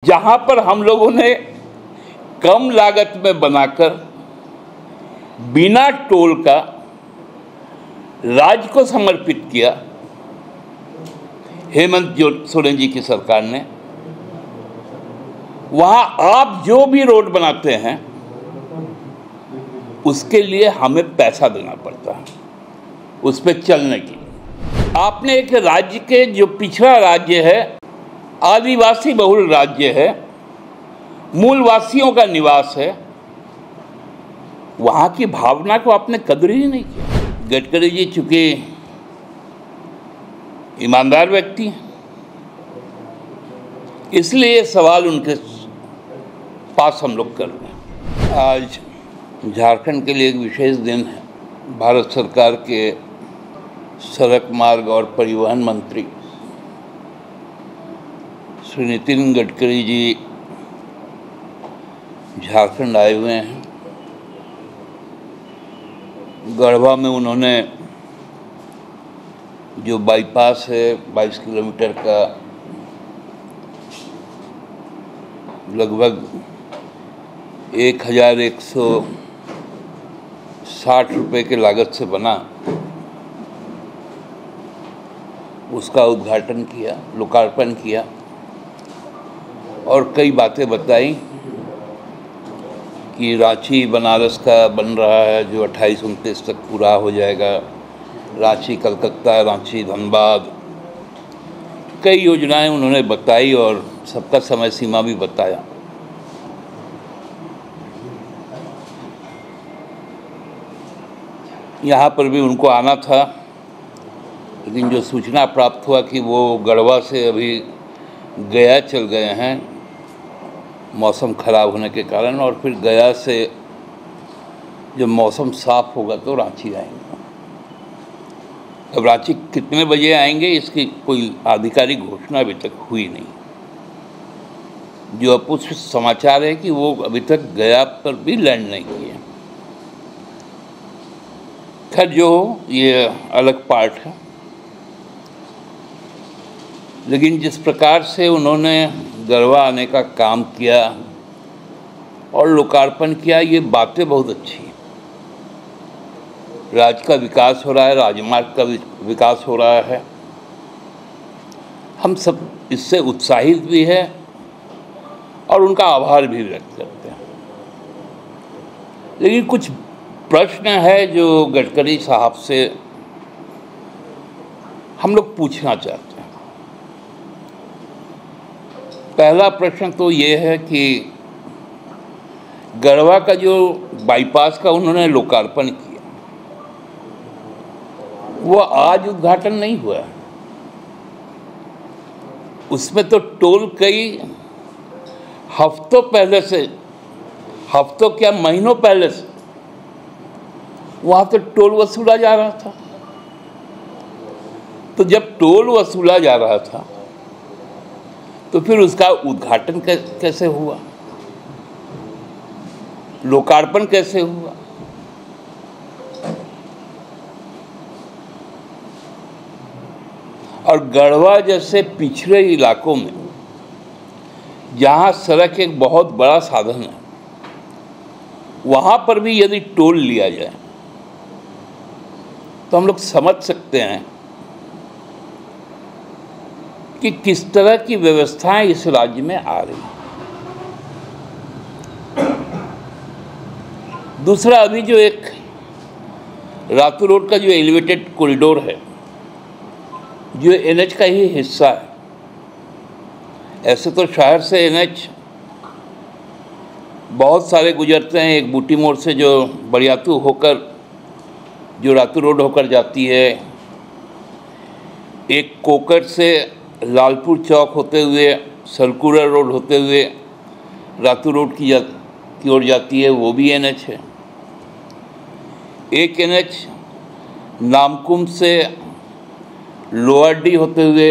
जहां पर हम लोगों ने कम लागत में बनाकर बिना टोल का राज्य को समर्पित किया हेमंत सोरेन जी की सरकार ने, वहां आप जो भी रोड बनाते हैं उसके लिए हमें पैसा देना पड़ता है उस पर चलने की। आपने एक राज्य के जो पिछड़ा राज्य है, आदिवासी बहुल राज्य है, मूलवासियों का निवास है, वहां की भावना को आपने कदर ही नहीं किया। गडकरी जी चूंकि ईमानदार व्यक्ति हैं, इसलिए ये सवाल उनके पास हम लोग कर रहे हैं। आज झारखंड के लिए एक विशेष दिन है। भारत सरकार के सड़क मार्ग और परिवहन मंत्री श्री नितिन गडकरी जी झारखंड आए हुए हैं। गढ़वा में उन्होंने जो बाईपास है 22 किलोमीटर का, लगभग 1160 रुपये के लागत से बना, उसका उद्घाटन किया, लोकार्पण किया और कई बातें बताई कि रांची बनारस का बन रहा है जो 28-29 तक पूरा हो जाएगा, रांची कलकत्ता, रांची धनबाद, कई योजनाएं उन्होंने बताई और सबका समय सीमा भी बताया। यहाँ पर भी उनको आना था, लेकिन जो सूचना प्राप्त हुआ कि वो गढ़वा से अभी गया चल गए हैं मौसम खराब होने के कारण, और फिर गया से जब मौसम साफ होगा तो रांची आएंगे। अब रांची कितने बजे आएंगे इसकी कोई आधिकारिक घोषणा अभी तक हुई नहीं। जो अपुष्ट समाचार है कि वो अभी तक गया पर भी लैंड नहीं किए। खैर जो ये अलग पार्ट है, लेकिन जिस प्रकार से उन्होंने गढ़वा आने का काम किया और लोकार्पण किया, ये बातें बहुत अच्छी हैं। राज्य का विकास हो रहा है, राजमार्ग का विकास हो रहा है, हम सब इससे उत्साहित भी हैं और उनका आभार भी व्यक्त करते हैं। लेकिन कुछ प्रश्न है जो गडकरी साहब से हम लोग पूछना चाहते हैं। पहला प्रश्न तो ये है कि गढ़वा का जो बाईपास का उन्होंने लोकार्पण किया, वो आज उद्घाटन नहीं हुआ है। उसमें तो टोल कई हफ्तों पहले से, हफ्तों क्या महीनों पहले से वहां तो टोल वसूला जा रहा था। तो जब टोल वसूला जा रहा था तो फिर उसका उद्घाटन कैसे हुआ, लोकार्पण कैसे हुआ? और गढ़वा जैसे पिछड़े इलाकों में जहां सड़क एक बहुत बड़ा साधन है, वहां पर भी यदि टोल लिया जाए तो हम लोग समझ सकते हैं कि किस तरह की व्यवस्थाएं इस राज्य में आ रही हैं। दूसरा, अभी जो एक रातू रोड का जो एलिवेटेड कॉरिडोर है, जो एनएच का ही हिस्सा है, ऐसे तो शहर से एनएच बहुत सारे गुजरते हैं। एक बूटी मोड़ से जो बरियातू होकर जो रातू रोड होकर जाती है, एक कोकर से लालपुर चौक होते हुए सरकुलर रोड होते हुए रातू रोड की ओर जाती है, वो भी एनएच है। एक एनएच नामकुम से लोअरडी होते हुए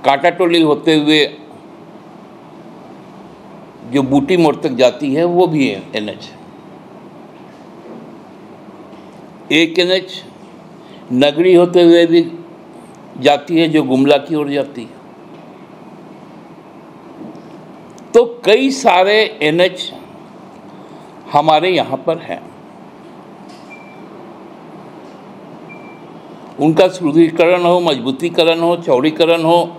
कांटाटोली होते हुए जो बूटी मोड़ तक जाती है, वो भी एनएच है। एक एनएच नगरी होते हुए भी जाती है जो गुमला की ओर जाती है। तो कई सारे एनएच हमारे यहाँ पर हैं, उनका सुदृढ़ीकरण हो, मजबूतीकरण हो, चौड़ीकरण हो,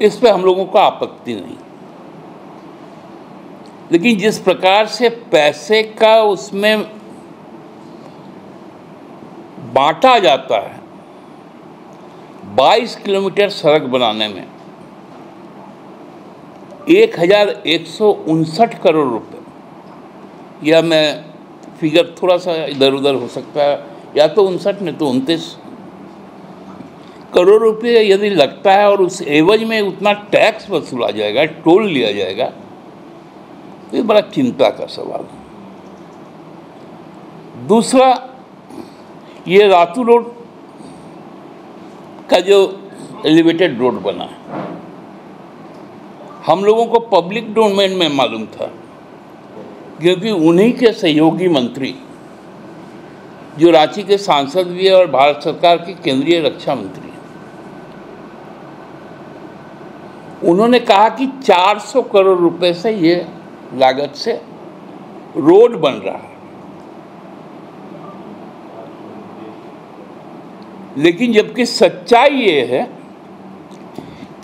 इस पे हम लोगों को आपत्ति नहीं। लेकिन जिस प्रकार से पैसे का उसमें बांटा जाता है, 22 किलोमीटर सड़क बनाने में 1159 करोड़ रुपए, या मैं फिगर थोड़ा सा इधर उधर हो सकता है, या तो 59 नहीं तो 29 करोड़ रुपए यदि लगता है और उस एवज में उतना टैक्स वसूला जाएगा, टोल लिया जाएगा, तो ये बड़ा चिंता का सवाल है। दूसरा, ये रातू रोड का जो एलिवेटेड रोड बना है, हम लोगों को पब्लिक डोमेन में मालूम था, क्योंकि उन्हीं के सहयोगी मंत्री जो रांची के सांसद भी है और भारत सरकार के केंद्रीय रक्षा मंत्री, उन्होंने कहा कि 400 करोड़ रुपए से ये लागत से रोड बन रहा है। लेकिन जबकि सच्चाई ये है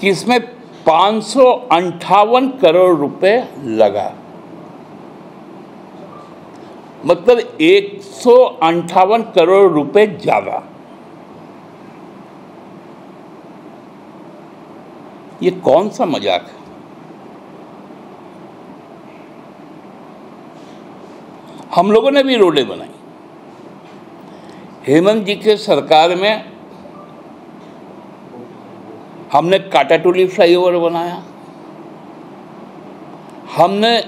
कि इसमें 558 करोड़ रुपए लगा, मतलब 158 करोड़ रुपए ज्यादा। ये कौन सा मजाक है? हम लोगों ने भी रोडें बनाई। हेमंत जी के सरकार में हमने काटाटोली फ्लाईओवर बनाया, हमने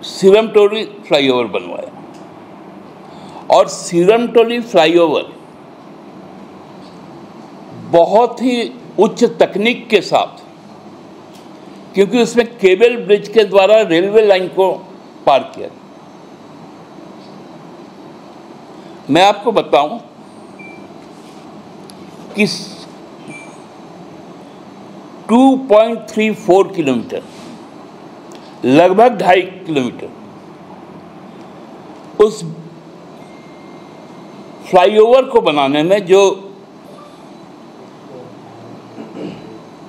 सिरमटोली फ्लाईओवर बनवाया, और सिरमटोली फ्लाईओवर बहुत ही उच्च तकनीक के साथ, क्योंकि उसमें केबल ब्रिज के द्वारा रेलवे लाइन को पार किया। मैं आपको बताऊं कि 2.34 किलोमीटर, लगभग 2.5 किलोमीटर उस फ्लाईओवर को बनाने में जो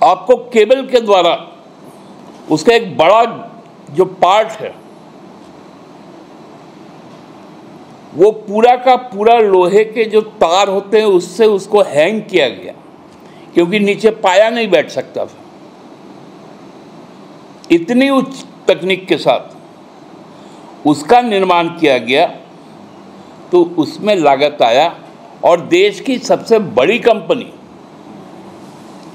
आपको केबल के द्वारा उसका एक बड़ा जो पार्ट है वो पूरा का पूरा लोहे के जो तार होते हैं उससे उसको हैंग किया गया, क्योंकि नीचे पाया नहीं बैठ सकता था। इतनी उच्च तकनीक के साथ उसका निर्माण किया गया, तो उसमें लागत आया, और देश की सबसे बड़ी कंपनी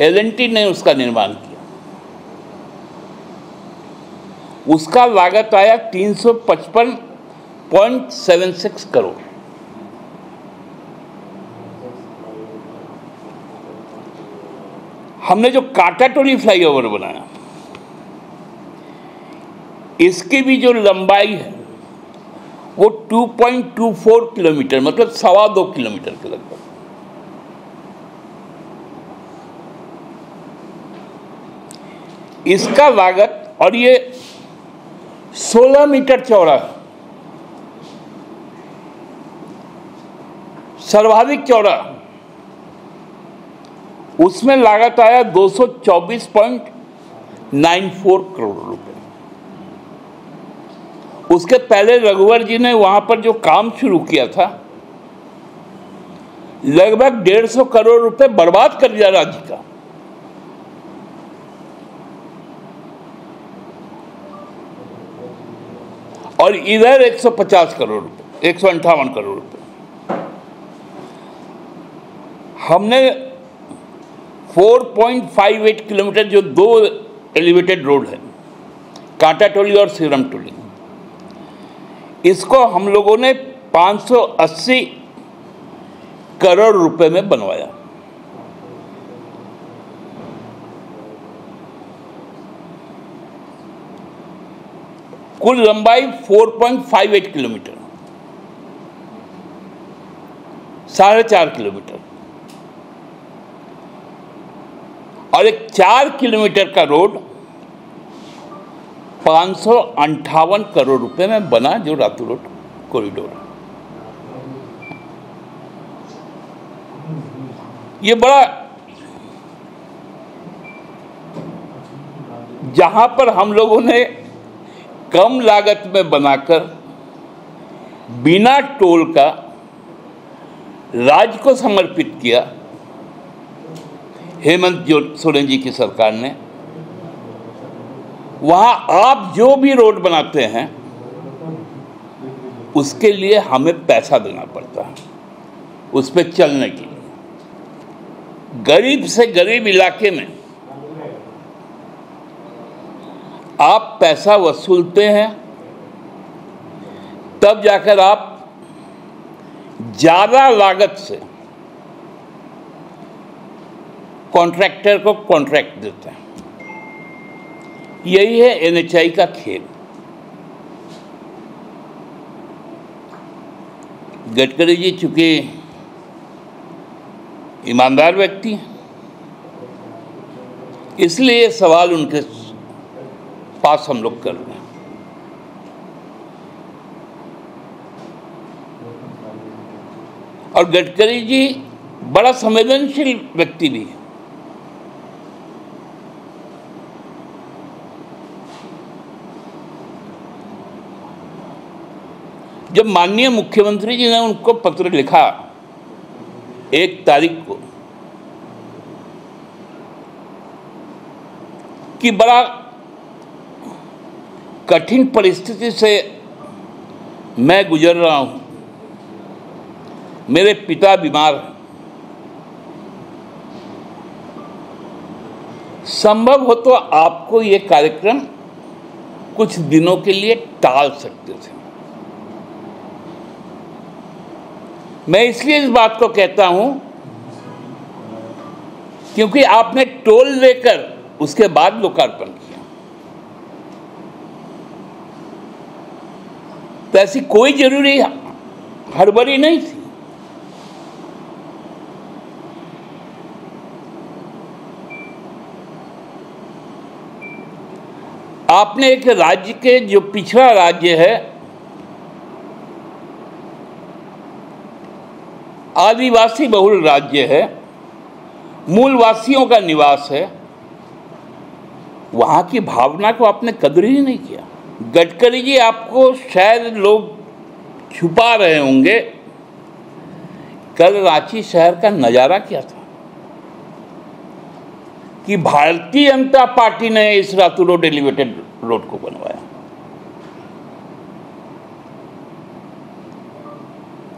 L&T ने उसका निर्माण किया। उसका लागत आया 355.76 करोड़। हमने जो काटाटोली फ्लाईओवर बनाया, इसकी भी जो लंबाई है वो 2.24 किलोमीटर, मतलब 2.25 किलोमीटर के लगभग। इसका लागत, और ये 16 मीटर चौड़ा है, सर्वाधिक चौड़ा, उसमें लागत आया 224.94 करोड़ रुपए। उसके पहले रघुवर जी ने वहां पर जो काम शुरू किया था, लगभग 150 करोड़ रुपए बर्बाद कर दिया राज्य का। और इधर 150 करोड़ रुपए, 158 करोड़ रुपए। हमने 4.58 किलोमीटर जो 2 एलिवेटेड रोड है, काटाटोली और सिरमटोली, इसको हम लोगों ने 580 करोड़ रुपए में बनवाया। कुल लंबाई 4.58 किलोमीटर, 4.5 किलोमीटर, और एक 4 किलोमीटर का रोड 558 करोड़ रुपए में बना जो रातू रोड कॉरिडोर। ये बड़ा, जहां पर हम लोगों ने कम लागत में बनाकर बिना टोल का राज्य को समर्पित किया हेमंत सोरेन जी की सरकार ने, वहां आप जो भी रोड बनाते हैं उसके लिए हमें पैसा देना पड़ता है उस पर चलने के लिए। गरीब से गरीब इलाके में आप पैसा वसूलते हैं, तब जाकर आप ज्यादा लागत से कॉन्ट्रैक्टर को कॉन्ट्रैक्ट देते हैं। यही है एनएचआई का खेल। गडकरी जी चूंकि ईमानदार व्यक्ति हैं, इसलिए सवाल उनके पास हम लोग कर रहे हैं। और गडकरी जी बड़ा संवेदनशील व्यक्ति भी है। जब माननीय मुख्यमंत्री जी ने उनको पत्र लिखा 1 तारीख को कि बड़ा कठिन परिस्थिति से मैं गुजर रहा हूं, मेरे पिता बीमार हैं, संभव हो तो आपको ये कार्यक्रम कुछ दिनों के लिए टाल सकते थे। मैं इसलिए इस बात को कहता हूं क्योंकि आपने टोल लेकर उसके बाद लोकार्पण किया, तो ऐसी कोई जरूरी हड़बड़ी नहीं थी। आपने एक राज्य के, जो पिछड़ा राज्य है, आदिवासी बहुल राज्य है, मूलवासियों का निवास है, वहां की भावना को आपने कदर ही नहीं किया। गडकरी जी, आपको शायद लोग छुपा रहे होंगे, कल रांची शहर का नजारा क्या था कि भारतीय जनता पार्टी ने इस रातू रोड एलिवेटेड रोड को बनवाया।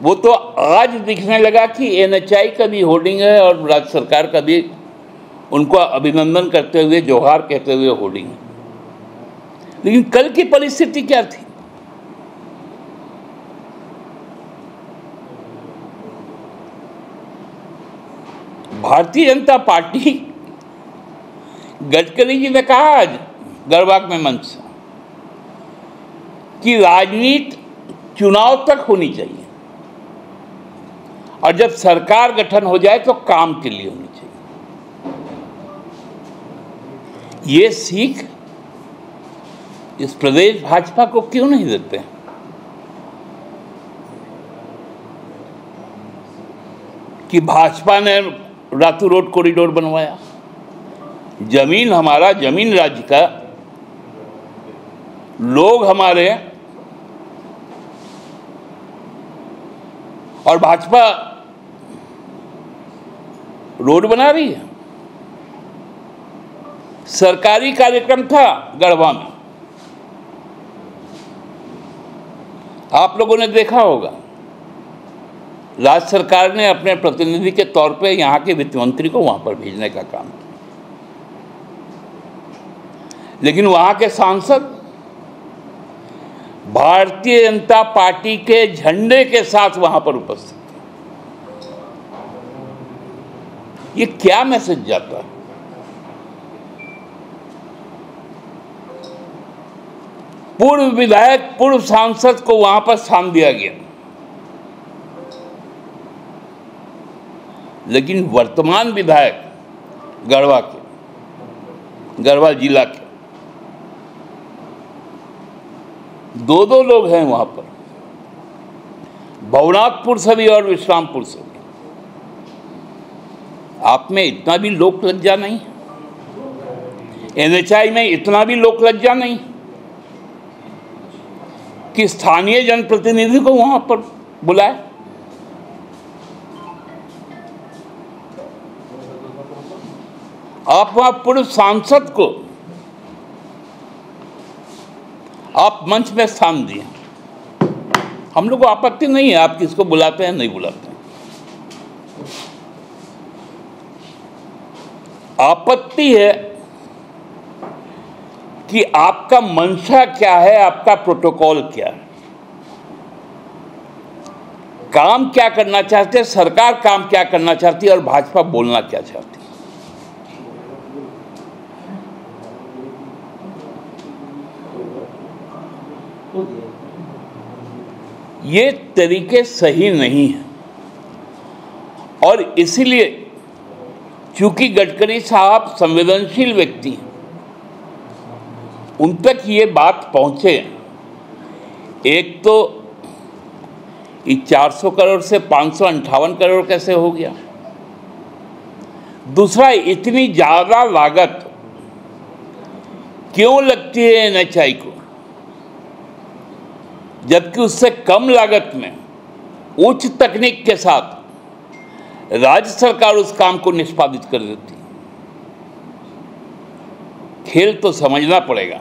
वो तो आज दिखने लगा कि एनएचआई का भी होर्डिंग है और राज्य सरकार का भी उनको अभिनंदन करते हुए, जोहार कहते हुए होर्डिंग है। लेकिन कल की परिस्थिति क्या थी? भारतीय जनता पार्टी, गडकरी जी ने कहा आज गढ़वाल में मंच से कि राजनीति चुनाव तक होनी चाहिए और जब सरकार गठन हो जाए तो काम के लिए होनी चाहिए। ये सीख इस प्रदेश भाजपा को क्यों नहीं देते हैं? कि भाजपा ने रातू रोड कॉरिडोर बनवाया, जमीन हमारा, जमीन राज्य का, लोग हमारे, और भाजपा रोड बना रही है। सरकारी कार्यक्रम था गढ़वा में, आप लोगों ने देखा होगा, राज्य सरकार ने अपने प्रतिनिधि के तौर पे यहां के वित्त मंत्री को वहां पर भेजने का काम किया, लेकिन वहां के सांसद भारतीय जनता पार्टी के झंडे के साथ वहां पर उपस्थित थे। ये क्या मैसेज जाता है? पूर्व विधायक, पूर्व सांसद को वहां पर स्थान दिया गया, लेकिन वर्तमान विधायक गढ़वा के, गढ़वा जिला के, दो लोग हैं वहां पर, भवनाथपुर से भी और विश्रामपुर से भी। आप में इतना भी लोक लज्जा नहीं, NHI में इतना भी लोक लज्जा नहीं कि स्थानीय जनप्रतिनिधि को वहां पर बुलाए। आप वहां पूर्व सांसद को आप मंच में स्थान दिए। हम लोग को आपत्ति नहीं है आप किसको बुलाते हैं नहीं बुलाते हैं। आपत्ति है कि आपका मंशा क्या है, आपका प्रोटोकॉल क्या है, काम क्या करना चाहते हैं, सरकार काम क्या करना चाहती है और भाजपा बोलना क्या चाहती है। ये तरीके सही नहीं है और इसीलिए चूंकि गडकरी साहब संवेदनशील व्यक्ति हैं, उन तक ये बात पहुंचे। एक तो 400 करोड़ से 558 करोड़ कैसे हो गया, दूसरा इतनी ज्यादा लागत क्यों लगती है NHI को, जबकि उससे कम लागत में उच्च तकनीक के साथ राज्य सरकार उस काम को निष्पादित कर देती। खेल तो समझना पड़ेगा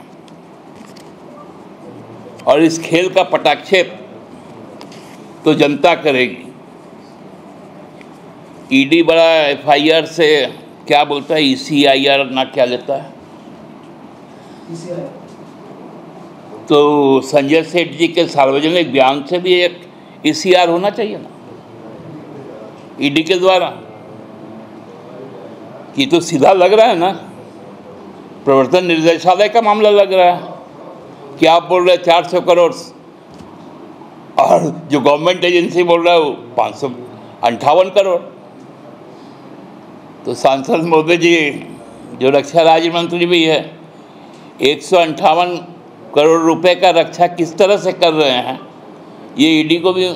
और इस खेल का पटाक्षेप तो जनता करेगी। ईडी बड़ा FIR से क्या बोलता है, ECIR ना क्या लेता है, तो संजय सेठ जी के सार्वजनिक बयान से भी एक ECR होना चाहिए ना ईडी के द्वारा। कि तो सीधा लग रहा है ना, प्रवर्तन निर्देशालय का मामला लग रहा है कि आप बोल रहे हैं 400 करोड़ और जो गवर्नमेंट एजेंसी बोल रहा है वो 558 करोड़। तो सांसद महोदय जी जो रक्षा राज्य मंत्री भी है, 158 करोड़ रुपए का रक्षा किस तरह से कर रहे हैं, ये ईडी को भी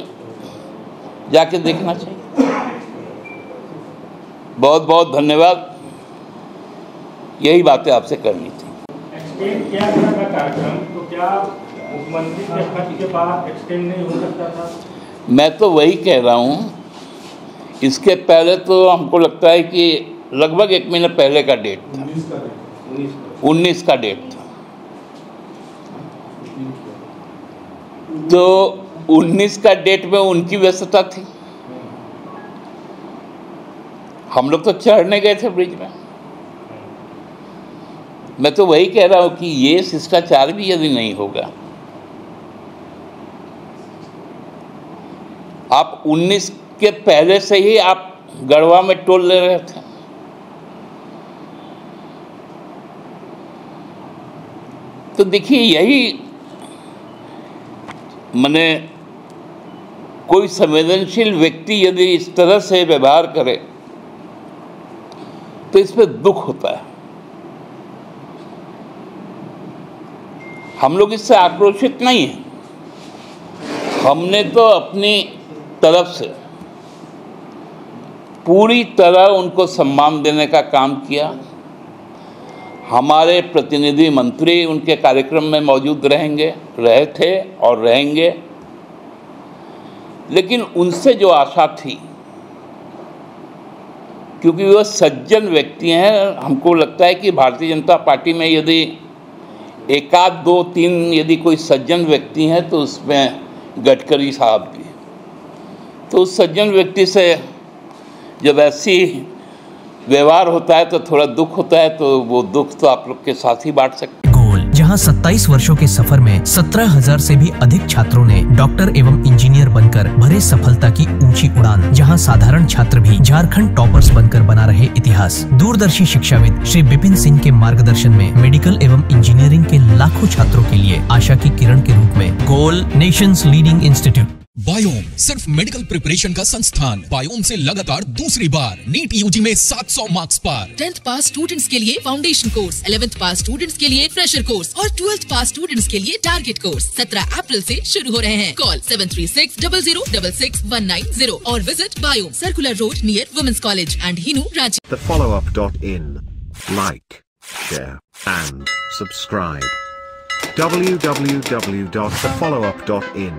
जाके देखना चाहिए। बहुत बहुत धन्यवाद, यही बातें आपसे करनी थी। एक्सटेंड किया गया था कार्यक्रम, तो क्या मुख्यमंत्री के खत के बाद एक्सटेंड नहीं हो सकता था? मैं तो वही कह रहा हूँ, इसके पहले तो हमको लगता है कि लगभग 1 महीने पहले का डेट था, 19 का डेट था। तो 19 का डेट में उनकी व्यस्तता थी, हम लोग तो चढ़ने गए थे ब्रिज में। मैं तो वही कह रहा हूं कि ये शिष्टाचार भी यदि नहीं होगा, आप 19 के पहले से ही आप गढ़वा में टोल ले रहे थे। तो देखिए यही माने कोई संवेदनशील व्यक्ति यदि इस तरह से व्यवहार करे तो इस पे दुख होता है। हम लोग इससे आक्रोशित नहीं हैं, हमने तो अपनी तरफ से पूरी तरह उनको सम्मान देने का काम किया। हमारे प्रतिनिधि मंत्री उनके कार्यक्रम में मौजूद रहे थे और रहेंगे, लेकिन उनसे जो आशा थी, क्योंकि वो सज्जन व्यक्ति हैं, हमको लगता है कि भारतीय जनता पार्टी में यदि 1 आध 2 3 यदि कोई सज्जन व्यक्ति हैं तो उसमें गडकरी साहब भी। तो उस सज्जन व्यक्ति से जब ऐसी व्यवहार होता है तो थोड़ा दुख होता है, तो वो दुख तो आप लोग के साथ ही बांट सकते हैं। गोल, जहां 27 वर्षों के सफर में 17,000 से भी अधिक छात्रों ने डॉक्टर एवं इंजीनियर बनकर भरे सफलता की ऊंची उड़ान, जहां साधारण छात्र भी झारखंड टॉपर्स बनकर बना रहे इतिहास। दूरदर्शी शिक्षाविद श्री विपिन सिंह के मार्गदर्शन में मेडिकल एवं इंजीनियरिंग के लाखों छात्रों के लिए आशा की किरण के रूप में गोल नेशंस लीडिंग इंस्टीट्यूट बायोम सिर्फ मेडिकल प्रिपरेशन का संस्थान। बायोम से लगातार दूसरी बार नीट यूजी में 700 मार्क्स पार। 10th पास स्टूडेंट्स के लिए फाउंडेशन कोर्स, 11th पास स्टूडेंट्स के लिए फ्रेशर कोर्स और 12th पास स्टूडेंट्स के लिए टारगेट कोर्स 17 अप्रैल से शुरू हो रहे हैं। कॉल 7360066190 और विजिट बायोम, circular road near women's college and Hinoo, Ranchi. thefollowup.in. Like, share and subscribe. www.thefollowup.in